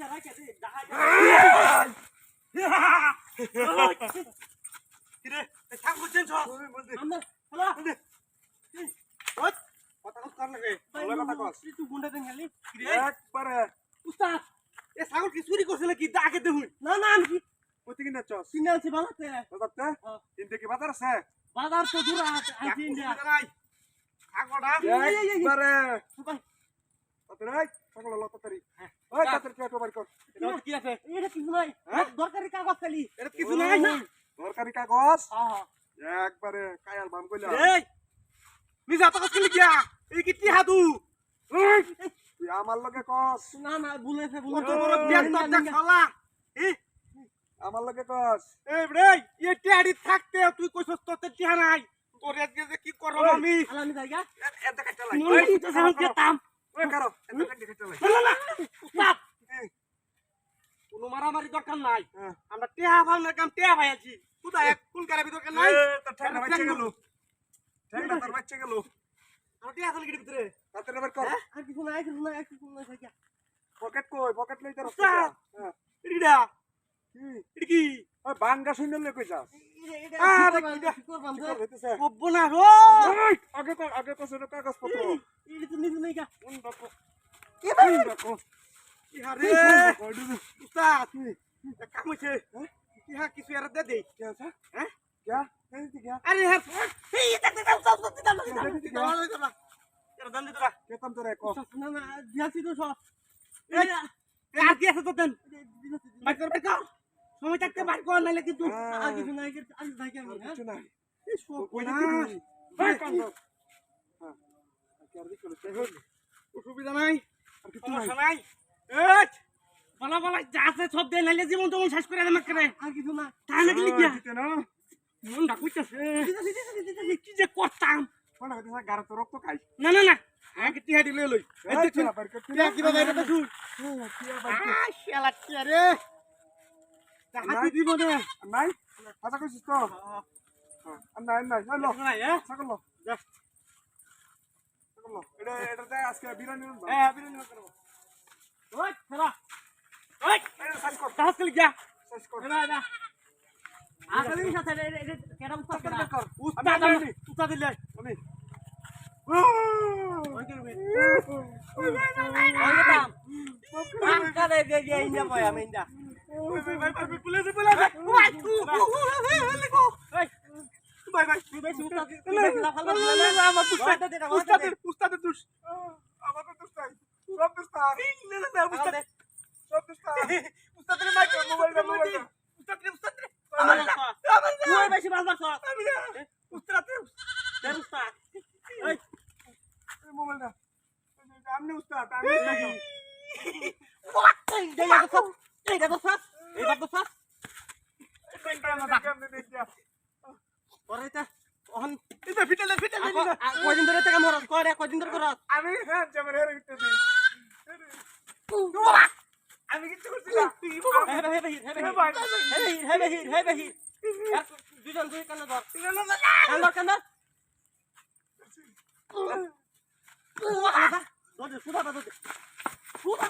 পয়সা রাখে দে দেখা কিরে থাক বুঝছেন সব আমরা হলো ওই কথা কর লাগে ওলা কথা কর তুই গুন্ডা দেন খালি কিরে একবারে উস্তাদ এ ছাগল কি চুরি করছে নাকি আগে দেখুন না না আমি কইতে কিনা চস কিনে আনছি বাজাতে বাজারতে ইনতে কি বাজার আছে বাজার তো দূর আনছি ইন্ডিয়া নাই ছাগলটা একবারে তাড়াতাড়ি ছাগল লতা তাড়ি ওই তাড়াতাড়ি পেটো বাড়ি কর এটা কি আছে এটা কিছু নাই দরকারি কাগজ খালি এটা কিছু নাই দরকারি কাগজ হ্যাঁ একবারে কায়াল বাম কইলা এই নিজা তো কইলি গিয়া এই কি হাদু তুই আমার লগে কস না না ভুলেছে কত বড় ব্যাগ তো খালা আমার লগে কস এই রে এই টিয়াড়ি থাকতে তুই কইছস তোতে টিয়া নাই তোর আজকে যে কি করব আমি আলামি জায়গা এত কাটা লাই ওই তো সামনে যেতাম ওই কারো এত কাটা লাই না না উস্তাদ কোনো মারামারি দরকার নাই আমরা টিয়া ভাঙার কাম টিয়া ভাইয়াছি কোথায় কোন কারে দরকার নাই তো ঠেকনা বাচ্চা গেল ঠেকনা তোর বাচ্চা গেল আমরা টিয়া খালি ভিতরে তাতে রেবার কর আর কিছু নাই কিছু নাই জায়গা পকেট কই পকেট লই তোর উস্তাদ এডিডা কি এডি কি ওই বাঙ্গা শুনলে লই কইছাস আরে কি করবাম কি রে হইতেছে কব না রো আগে কস এটা কাগজ পত্র এটা তো নিজ নাই গা কোন বাকো কি ভাই কি হারে উস্তাদ এক কাম হইছে কি হা কিছু এর দে দেই কি আছে হ্যাঁ क्या नहीं थी क्या আরে হ্যাঁ এই এটা दाम दे तोरा के तम तोरा को না না দিয়াছি তো সব ए आगे আছে তো দেন বাইর কর সময় থাকতে বাইর কর নাইলে কিন্তু আর কিছু নাই আমি ভাই আমি হ্যাঁ কিছু নাই এই সব কই না বাইর কর হ্যাঁ আর কি করতে অসুবিধা নাই আর কিছু নাই এই বলা বলা যা আছে সব দে নাইলে জীবন তো শেষ করে দেব করে আর কিছু না তাই না কি লিখিয়া না মন ডাকুইতাছে কি যে করতাম কোন হইতাছে গার তো রক্ত খাই না না না আগে টিহা দিলে লই এই দেখছ টিহা কি বাবা এটা শুন শালা টিয়া রে হাতি দিব না নাই কথা কইছিস তো নাই নাই হলো নাই সকল যা সকল এটা আজকে বিরিয়ানি হ্যাঁ বিরিয়ানি করব ওই খেলা ওই সাইজ কর সাইজ করে গিয়া সাইজ কর না আগামী সাথে এটা কেন উস্তাদ কর উস্তাদ দিলে আমি ওই করবে ওই দাম আঙ্কা দে দে ইন্দা বয় আমি ইন্দা ভাই পুলিশ ওই ভাই ভাই তুই বেশি উস্তাদ আমার উস্তাদের দোষ আমার তো দোষ নাই সব দোষ তার না উস্তাদ সব দোষ তার উস্তাদের মাইক মোবাইল উস্তাদের আমার তুই বেশি বাজবা কর আমি না উস্তাদের উস্তাদ এই মোবাইল না আমনে উস্তাদ আমি এইটা তো সাত এইটা তো সাত ওরেটা ওহন এটা ফিটেলে কয়দিন ধরে টাকা মরস কয় কয়দিন ধরে করস আমি হ্যাঁ জমরে হেরে ভিতরে আমি কিছু করছি না হে দুজন দুই কান্না ধর কান্না সুদা